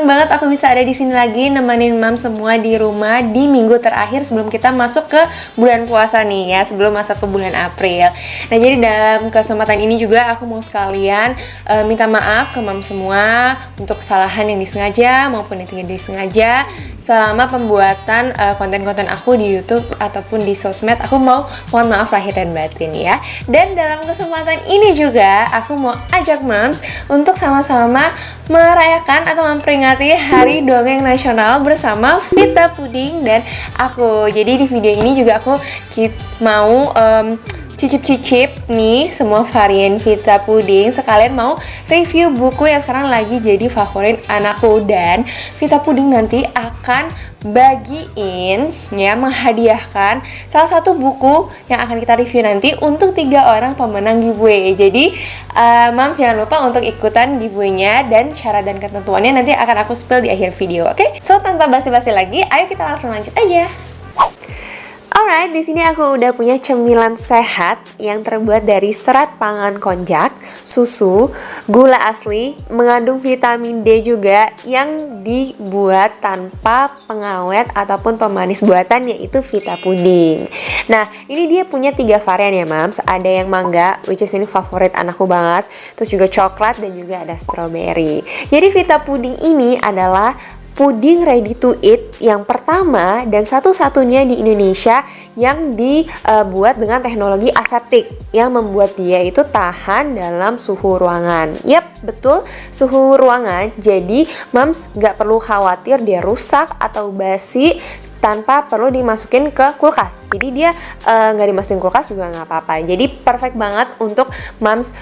seneng banget aku bisa ada di sini lagi nemenin mam semua di rumah di minggu terakhir sebelum kita masuk ke bulan puasa nih ya, sebelum masuk ke bulan April. Nah, jadi dalam kesempatan ini juga aku mau sekalian minta maaf ke mam semua untuk kesalahan yang disengaja maupun yang tidak disengaja selama pembuatan konten-konten aku di YouTube ataupun di sosmed. Aku mohon maaf lahir dan batin ya. Dan dalam kesempatan ini juga aku mau ajak mams untuk sama-sama merayakan atau memperingati Hari Dongeng Nasional bersama Vita Puding dan aku. Jadi di video ini juga aku mau cicip-cicip nih semua varian Vita Puding, sekalian mau review buku yang sekarang lagi jadi favorit anakku. Dan Vita Puding nanti akan bagiin ya, menghadiahkan salah satu buku yang akan kita review nanti untuk 3 orang pemenang giveaway. Jadi mams jangan lupa untuk ikutan giveaway-nya, dan syarat dan ketentuannya nanti akan aku spill di akhir video, oke? So tanpa basi-basi lagi, ayo kita langsung lanjut aja. Alright, di sini aku udah punya cemilan sehat yang terbuat dari serat pangan konjac, susu, gula asli, mengandung vitamin D juga, yang dibuat tanpa pengawet ataupun pemanis buatan, yaitu Vita Puding. Nah, ini dia punya 3 varian ya mams. Ada yang mangga, which is ini favorit anakku banget. Terus juga coklat dan juga ada strawberry. Jadi Vita Puding ini adalah puding ready to eat yang pertama dan satu-satunya di Indonesia yang dibuat dengan teknologi aseptik yang membuat dia itu tahan dalam suhu ruangan. Yap, betul, suhu ruangan. Jadi mams gak perlu khawatir dia rusak atau basi tanpa perlu dimasukin ke kulkas. Jadi dia nggak dimasukin kulkas juga nggak apa-apa. Jadi perfect banget untuk mams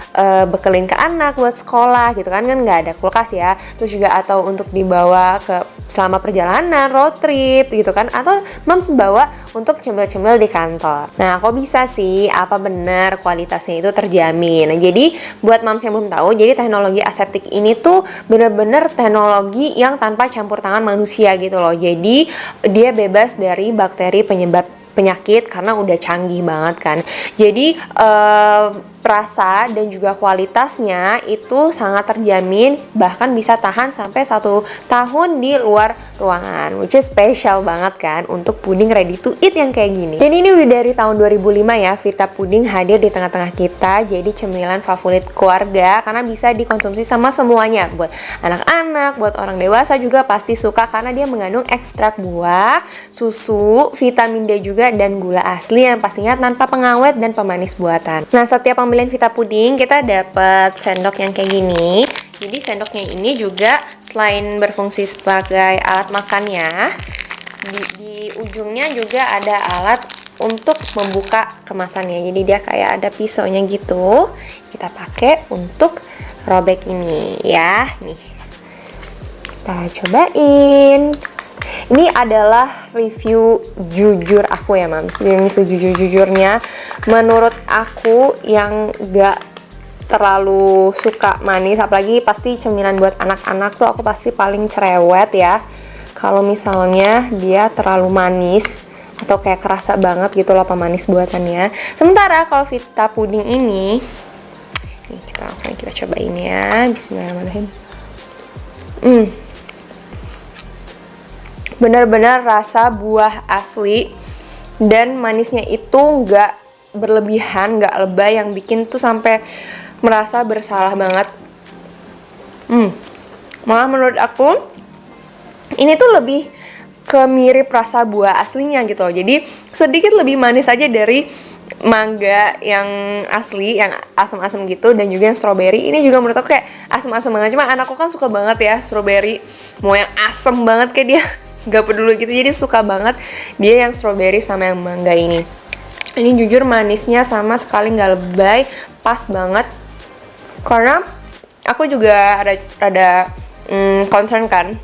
bekelin ke anak buat sekolah gitu kan nggak ada kulkas ya. Terus juga atau untuk dibawa ke selama perjalanan road trip gitu kan, atau mams bawa untuk cemil-cemil di kantor. Nah, kok bisa sih? Apa benar kualitasnya itu terjamin? Nah, jadi buat mams yang belum tahu, jadi teknologi aseptik ini tuh bener-bener teknologi yang tanpa campur tangan manusia gitu loh. Jadi dia bebas dari bakteri penyebab penyakit karena udah canggih banget kan. Jadi rasa dan juga kualitasnya itu sangat terjamin, bahkan bisa tahan sampai 1 tahun di luar ruangan, which is special banget kan untuk puding ready to eat yang kayak gini. Dan ini udah dari tahun 2005 ya, Vita Puding hadir di tengah-tengah kita jadi cemilan favorit keluarga karena bisa dikonsumsi sama semuanya, buat anak-anak, buat orang dewasa juga pasti suka karena dia mengandung ekstrak buah, susu, vitamin D juga, dan gula asli yang pastinya tanpa pengawet dan pemanis buatan. Nah, setiap pembelian Vita Puding kita dapat sendok yang kayak gini. Jadi sendoknya ini juga selain berfungsi sebagai alat makannya, di ujungnya juga ada alat untuk membuka kemasannya. Jadi dia kayak ada pisaunya gitu. Kita pakai untuk robek ini ya. Nih, kita cobain. Ini adalah review jujur aku ya mams, yang sejujur-jujurnya menurut aku yang gak terlalu suka manis, apalagi pasti cemilan buat anak-anak tuh aku pasti paling cerewet ya kalau misalnya dia terlalu manis atau kayak kerasa banget gitu loh pemanis buatannya. Sementara kalau Vita Puding ini, nih kita cobain ya. Bismillahirrahmanirrahim. Benar-benar rasa buah asli dan manisnya itu nggak berlebihan, nggak lebay yang bikin tuh sampai merasa bersalah banget. Malah menurut aku ini tuh lebih ke mirip rasa buah aslinya gitu loh. Jadi sedikit lebih manis aja dari mangga yang asli, yang asam-asam gitu, dan juga yang strawberry. Ini juga menurut aku kayak asam-asam banget. Cuma anakku kan suka banget ya strawberry, mau yang asam banget kayak dia nggak peduli gitu. Jadi suka banget dia yang strawberry sama yang mangga ini. Ini jujur manisnya sama sekali nggak lebay, pas banget. Karena aku juga ada concern kan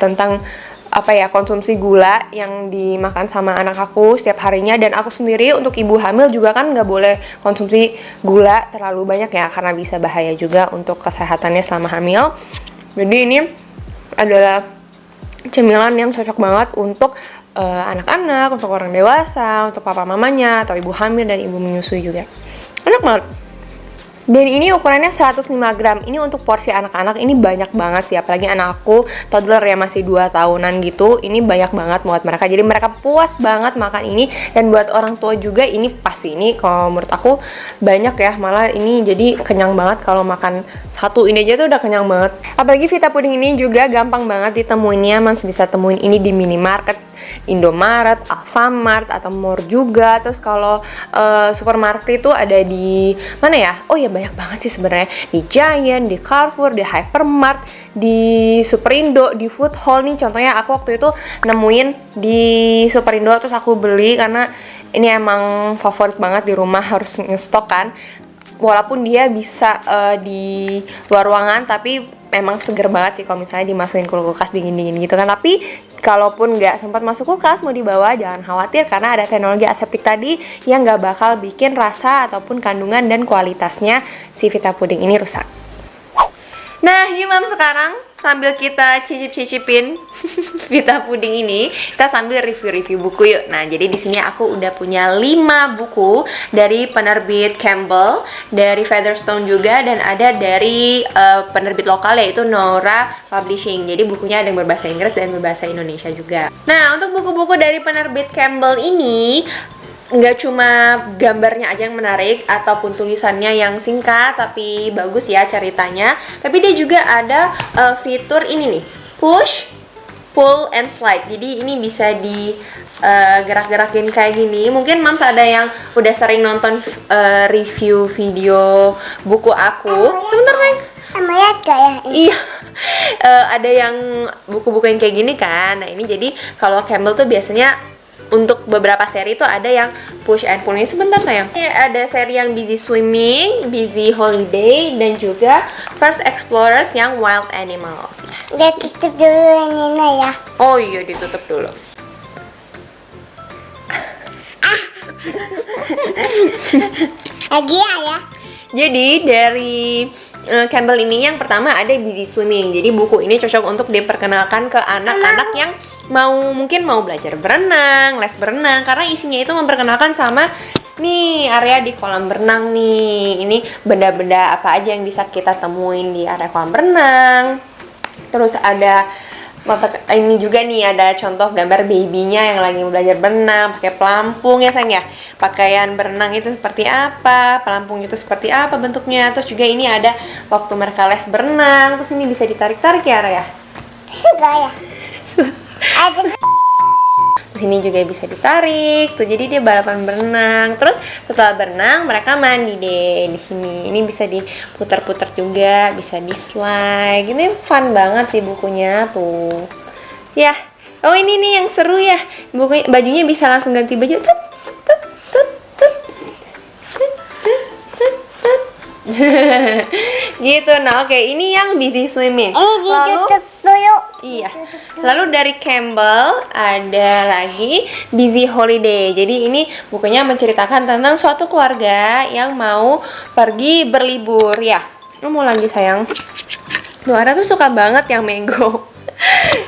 tentang apa ya, konsumsi gula yang dimakan sama anak aku setiap harinya. Dan aku sendiri untuk ibu hamil juga kan nggak boleh konsumsi gula terlalu banyak ya, karena bisa bahaya juga untuk kesehatannya selama hamil. Jadi ini adalah cemilan yang cocok banget untuk anak-anak, untuk orang dewasa, untuk papa mamanya, atau ibu hamil dan ibu menyusui juga. Enak banget. Dan ini ukurannya 105 gram. Ini untuk porsi anak-anak ini banyak banget sih. Apalagi anak aku toddler ya, masih 2 tahunan gitu. Ini banyak banget buat mereka. Jadi mereka puas banget makan ini. Dan buat orang tua juga ini pasti, ini kalau menurut aku banyak ya. Malah ini jadi kenyang banget kalau makan satu ini aja tuh udah kenyang banget. Apalagi Vita Puding ini juga gampang banget ditemuinnya. Mams bisa temuin ini di minimarket, Indomaret, Alfamart, atau More juga. Terus kalau supermarket itu ada di mana ya? Oh ya, banyak banget sih sebenarnya. Di Giant, di Carrefour, di Hypermart, di Superindo, di Food Hall nih. Contohnya aku waktu itu nemuin di Superindo, terus aku beli karena ini emang favorit banget di rumah, harus ngestok kan. Walaupun dia bisa di luar ruangan, tapi memang seger banget sih kalau misalnya dimasukin kulkas dingin-dingin gitu kan. Tapi kalaupun nggak sempat masuk kulkas, mau dibawa, jangan khawatir karena ada teknologi aseptik tadi yang nggak bakal bikin rasa ataupun kandungan dan kualitasnya si Vita Puding ini rusak. Nah, yuk Mam, sekarang sambil kita cicip-cicipin Vita Puding ini, kita sambil review-review buku yuk. Nah, jadi di sini aku udah punya 5 buku dari penerbit Campbell, dari Featherstone juga, dan ada dari penerbit lokal yaitu Nora Publishing. Jadi bukunya ada yang berbahasa Inggris dan berbahasa Indonesia juga. Nah, untuk buku-buku dari penerbit Campbell ini nggak cuma gambarnya aja yang menarik ataupun tulisannya yang singkat tapi bagus ya ceritanya, tapi dia juga ada fitur ini nih, push, pull, and slide. Jadi ini bisa di gerak-gerakin kayak gini. Mungkin Mams ada yang udah sering nonton review video buku aku. Sebentar sayang. Lihat gak ya? Iya, ada yang buku-buku yang kayak gini kan. Nah ini jadi kalau Campbell tuh biasanya untuk beberapa seri itu ada yang push and pull. Ini sebentar sayang. Ini ada seri yang Busy Swimming, Busy Holiday, dan juga First Explorers yang Wild Animals. Udah tutup dulu ini ya. Oh iya, ditutup dulu. Lagi ya. Jadi dari Campbell ini yang pertama ada Busy Swimming. Jadi buku ini cocok untuk diperkenalkan ke anak-anak yang mungkin mau belajar berenang, les berenang, karena isinya itu memperkenalkan sama nih area di kolam berenang nih. Ini benda-benda apa aja yang bisa kita temuin di area kolam berenang. Terus ada ini juga nih, ada contoh gambar babynya yang lagi belajar berenang pakai pelampung ya sayang ya. Pakaian berenang itu seperti apa, pelampung itu seperti apa bentuknya. Terus juga ini ada waktu mereka les berenang. Terus ini bisa ditarik-tarik ya Raya. Suka ya. Sini juga bisa ditarik tuh, jadi dia balapan berenang. Terus setelah berenang mereka mandi deh di sini. Ini bisa diputar-putar juga, bisa di slide. Ini fun banget sih bukunya tuh ya. Oh ini nih yang seru ya, bajunya bisa langsung ganti baju tut, tut, tut, tut, tut, tut, tut. Gitu. Nah oke, ini yang Busy Swimming. Ini ditutup dulu. Iya. Lalu dari Campbell ada lagi Busy Holiday. Jadi ini bukunya menceritakan tentang suatu keluarga yang mau pergi berlibur ya. Lu mau lanjut sayang? Tuh Ara tuh suka banget yang mango.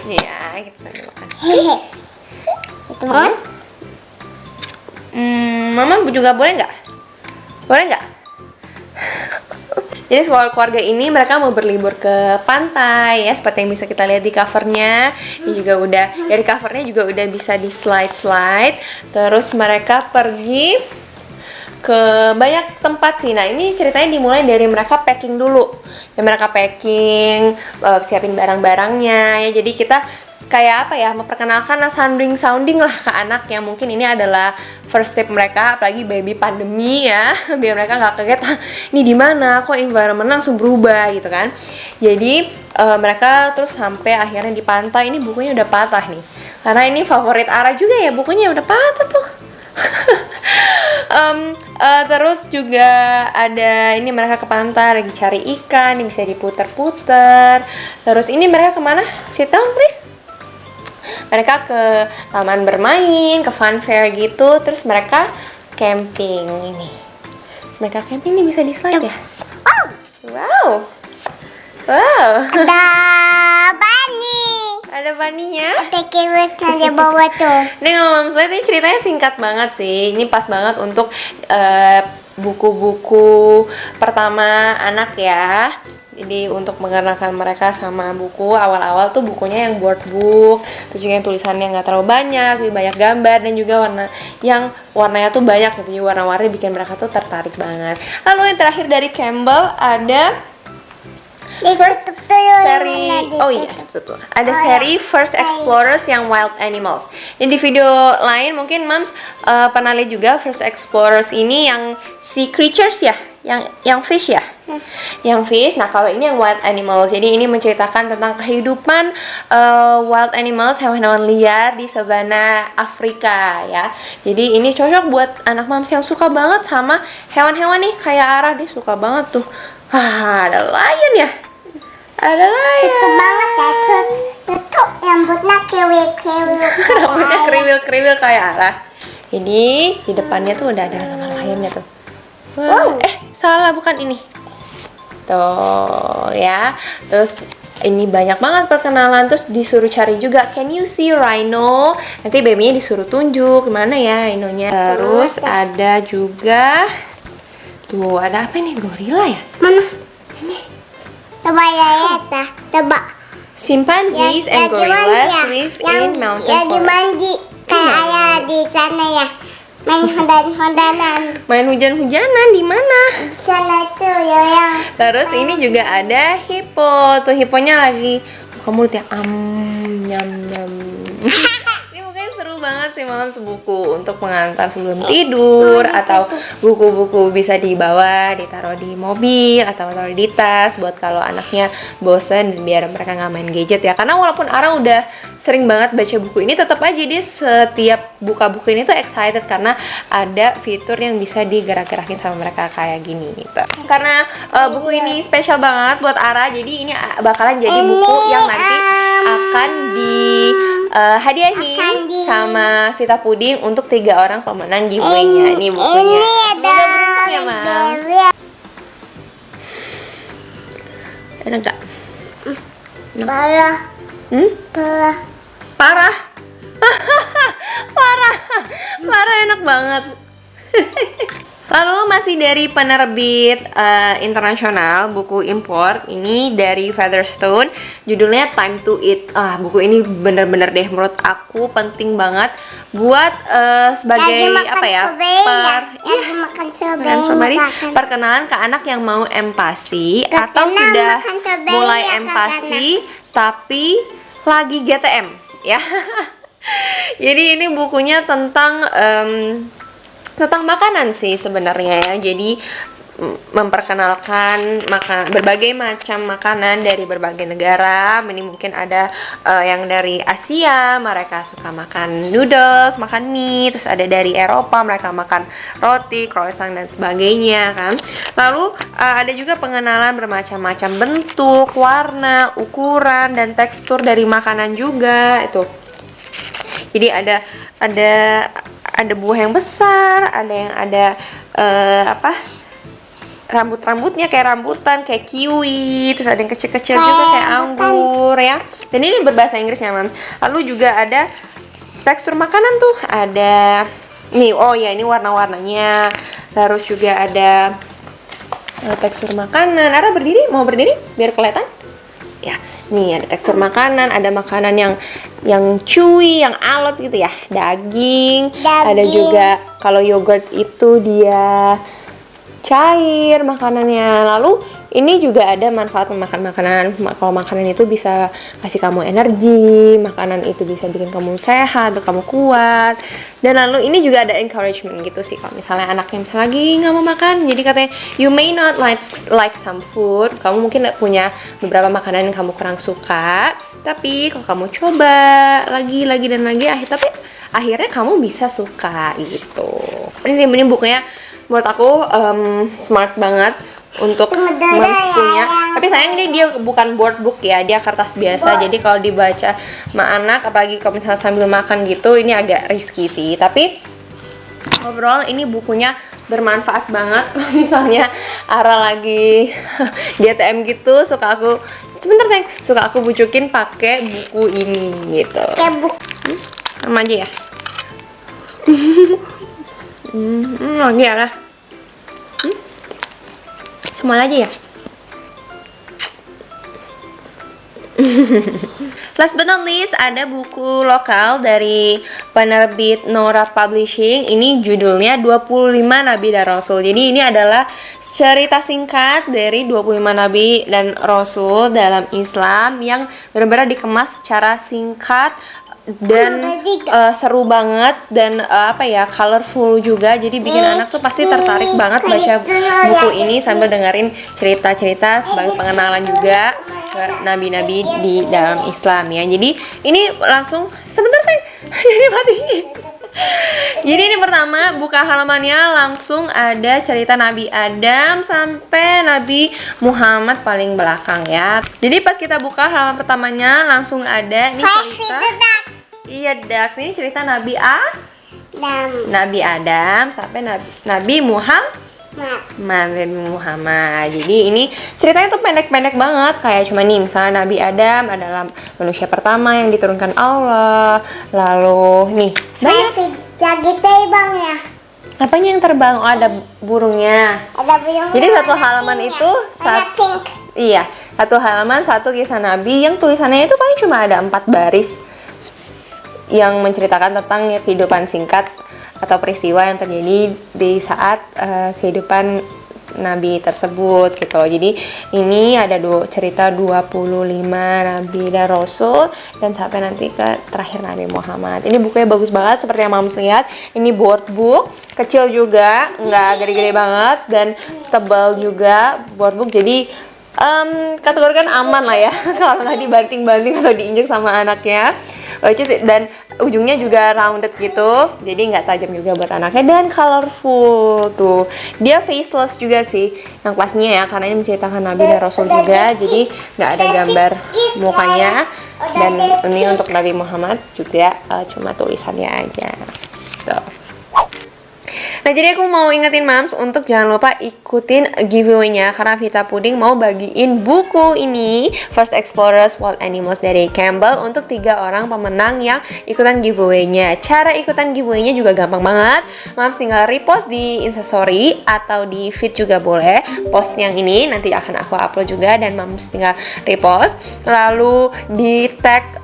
Nih ya, kita makan. Teman. Mama juga boleh nggak? Boleh nggak? Jadi keluarga ini mereka mau berlibur ke pantai ya, seperti yang bisa kita lihat di covernya. Ini juga udah dari covernya juga udah bisa di slide. Terus mereka pergi ke banyak tempat sih. Nah ini ceritanya dimulai dari mereka packing dulu. Ya mereka packing, siapin barang-barangnya ya. Jadi kita kayak apa ya, memperkenalkan sounding lah ke anak yang mungkin ini adalah first step mereka, apalagi baby pandemi ya, biar mereka nggak kaget ini di mana kok environment langsung berubah gitu kan. Jadi mereka terus sampai akhirnya di pantai. Ini bukunya udah patah nih karena ini favorit Ara juga ya, bukunya udah patah tuh. Terus juga ada ini mereka ke pantai lagi cari ikan, ini bisa diputer-puter. Terus ini mereka kemana? Sit down please. Mereka ke taman bermain, ke fun fair gitu. Terus mereka camping ini. Terus mereka camping ini bisa di slide ya. Wow. Ada bunny. Ada bunny-nya. Ada kiwasnya di bawah tuh. Ini ngomong slide, ini ceritanya singkat banget sih. Ini pas banget untuk buku-buku pertama anak ya. Jadi untuk mengenalkan mereka sama buku, awal-awal tuh bukunya yang board book, terus juga yang tulisannya nggak terlalu banyak, lebih banyak gambar dan juga warnanya tuh banyak gitu, jadi warna-warni bikin mereka tuh tertarik banget. Lalu yang terakhir dari Campbell ada Ditutup dulu. seri, oh iya, betul. Ada seri First Explorers yang Wild Animals. Dan di video lain mungkin Moms pernah lihat juga First Explorers ini yang sea creatures ya, yang fish ya, yang fish. Nah kalau ini yang Wild Animals, jadi ini menceritakan tentang kehidupan wild animals, hewan-hewan liar di sabana Afrika ya. Jadi ini cocok buat anak Moms yang suka banget sama hewan-hewan nih, kayak Ara dia suka banget tuh. Ada lion ya. Ada lion. Tutup banget ya. Tutup rambutnya kriwil-kriwil. Rambutnya kriwil-kriwil kayak Ara. Jadi di depannya tuh udah ada nama lionnya tuh. Wah, salah bukan ini. Tuh ya. Terus ini banyak banget perkenalan, terus disuruh cari juga can you see rhino, nanti babynya disuruh tunjuk mana ya rhinonya. Terus ada juga tuh ada apa nih, gorila ya? Mana? Ini. Coba lihat dah. Coba. Chimpanzees and gorillas live in mountain yang di forest. mandi kayak ayah di sana ya. Main hondan-hondanan. Main hujan-hujanan di mana? Di sana tuh ya yang. Terus ini juga ada hippo. Tuh hipponya lagi buka mulut ya. Nyam nyam. Ini mungkin seru banget sih Mams, buku untuk mengantar sebelum tidur atau buku-buku bisa dibawa, ditaruh di mobil atau taruh di tas buat kalau anaknya bosen dan biar mereka nggak main gadget ya. Karena walaupun Ara udah sering banget baca buku ini, tetap aja dia setiap buka buku ini tuh excited karena ada fitur yang bisa digerak-gerakin sama mereka kayak gini gitu. Karena buku ini spesial banget buat Ara, jadi ini bakalan jadi buku yang nanti akan dihadiahin sama Vita Puding untuk 3 orang pemenang giveaway-nya. Ini bukunya. Ini ada Semoga beruntung ya, Mas. raspberry. Enak gak? Parah. Parah. Parah. Parah enak banget. Lalu masih dari penerbit internasional, buku impor ini dari Featherstone, judulnya Time to Eat. Buku ini bener-bener deh menurut aku penting banget buat sebagai apa ya? Perkenalan ke anak yang mau empati atau sudah mulai empati tapi lagi GTM ya. Jadi ini bukunya tentang makanan sih sebenarnya ya. Jadi memperkenalkan berbagai macam makanan dari berbagai negara. Ini mungkin ada yang dari Asia, mereka suka makan noodles, makan mie. Terus ada dari Eropa, mereka makan roti, croissant dan sebagainya kan. Lalu ada juga pengenalan bermacam-macam bentuk, warna, ukuran dan tekstur dari makanan juga itu. Jadi ada buah yang besar, ada yang ada rambutnya kayak rambutan, kayak kiwi, terus ada yang kecil-kecil juga kayak anggur ya. Dan ini berbahasa Inggris ya, Mams. Lalu juga ada tekstur makanan tuh, ada nih, oh ya ini warna-warnanya. Terus juga ada tekstur makanan. Ara mau berdiri biar kelihatan. Ya, nih ada tekstur makanan, ada makanan yang chewy, yang alot gitu ya, daging. Ada juga kalau yogurt itu dia cair makanannya. Lalu ini juga ada manfaat memakan makanan. Kalau makanan itu bisa kasih kamu energi, makanan itu bisa bikin kamu sehat, bikin kamu kuat. Dan lalu ini juga ada encouragement gitu sih, kalau misalnya anaknya misalnya lagi nggak mau makan, jadi katanya you may not like some food, kamu mungkin punya beberapa makanan yang kamu kurang suka, tapi kalau kamu coba lagi dan lagi, tapi akhirnya kamu bisa suka gitu. Ini bukunya menurut aku smart banget untuk punya. Tapi sayang dia bukan board book ya, dia kertas biasa. Jadi kalau dibaca sama anak, apalagi kalau misalnya sambil makan gitu, ini agak risky sih. Tapi overall ini bukunya bermanfaat banget. Kalau misalnya Ara lagi GTM gitu, suka aku bujukin pakai buku ini gitu. Sama aja ya. Lagi ya lah. Semua aja ya. Last but not least, ada buku lokal dari penerbit Nora Publishing. Ini judulnya 25 Nabi dan Rasul. Jadi ini adalah cerita singkat dari 25 Nabi dan Rasul dalam Islam yang benar-benar dikemas secara singkat dan seru banget dan colorful juga. Jadi bikin anak tuh pasti tertarik banget baca buku ini sambil dengerin cerita-cerita sebagai pengenalan juga ke nabi-nabi di dalam Islam ya. Jadi ini langsung sebentar saya jadi matiin. Jadi ini pertama buka halamannya langsung ada cerita Nabi Adam sampai Nabi Muhammad paling belakang ya. Jadi pas kita buka halaman pertamanya langsung ada nih cerita. Iya, Dax, ini cerita Nabi Adam sampai Nabi Muhammad. Jadi ini ceritanya tuh pendek-pendek banget, kayak cuma nih misalnya Nabi Adam adalah manusia pertama yang diturunkan Allah. Lalu nih lagi terbang ya. Apanya yang terbang? Oh, ada burungnya. Ada burung. Jadi satu halaman itu iya, satu halaman satu kisah Nabi yang tulisannya itu paling cuma ada 4 baris yang menceritakan tentang kehidupan singkat atau peristiwa yang terjadi di saat kehidupan Nabi tersebut gitu loh. Jadi ini ada cerita 25 Nabi dan Rasul dan sampai nanti ke terakhir Nabi Muhammad. Ini bukunya bagus banget seperti yang Mams lihat. Ini board book, kecil juga, nggak gede-gede banget dan tebal juga board book. Jadi kategorikan aman lah ya kalau nggak dibanting-banting atau diinjek sama anaknya. Dan ujungnya juga rounded gitu, jadi nggak tajam juga buat anaknya dan colorful tuh. Dia faceless juga sih yang pastinya ya, karena ini menceritakan Nabi dan Rasul juga, jadi nggak ada gambar mukanya. Dan ini untuk Nabi Muhammad juga cuma tulisannya aja tuh. Nah, jadi aku mau ingetin Mams untuk jangan lupa ikutin giveaway-nya karena Vita Puding mau bagiin buku ini First Explorers Wild Animals dari Campbell untuk 3 orang pemenang yang ikutan giveaway-nya. Cara ikutan giveaway-nya juga gampang banget. Mams tinggal repost di Instastory atau di feed juga boleh. Post yang ini nanti akan aku upload juga dan Mams tinggal repost. Lalu di tag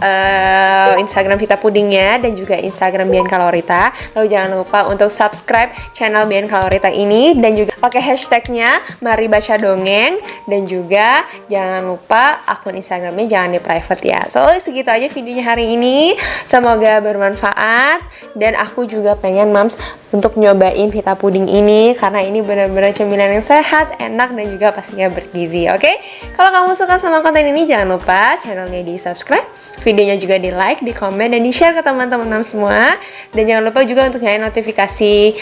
Instagram Vita Pudingnya dan juga Instagram Bian Kalorita. Lalu jangan lupa untuk subscribe channel Bian Kalorita ini dan juga pakai hashtagnya Mari Baca Dongeng dan juga jangan lupa akun Instagramnya jangan di private ya. So segitu aja videonya hari ini, semoga bermanfaat dan aku juga pengen Mams untuk nyobain Vita Puding ini karena ini benar-benar cemilan yang sehat, enak dan juga pastinya bergizi. Oke? Kalau kamu suka sama konten ini jangan lupa channelnya di subscribe, videonya juga di like, di komen dan di share ke teman-teman Mams semua. Dan jangan lupa juga untuk nyalain notifikasi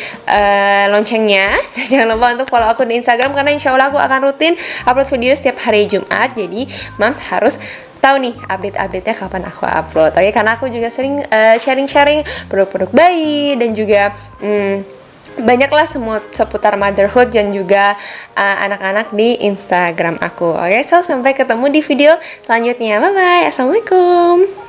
loncengnya. Dan jangan lupa untuk follow aku di Instagram karena insya Allah aku akan rutin upload video setiap hari Jumat. Jadi Mams harus tahu nih update-update-nya kapan aku upload. Oke, karena aku juga sering sharing-sharing produk-produk bayi dan juga banyaklah semua seputar motherhood dan juga anak-anak di Instagram aku. Oke, so sampai ketemu di video selanjutnya. Bye bye. Assalamualaikum.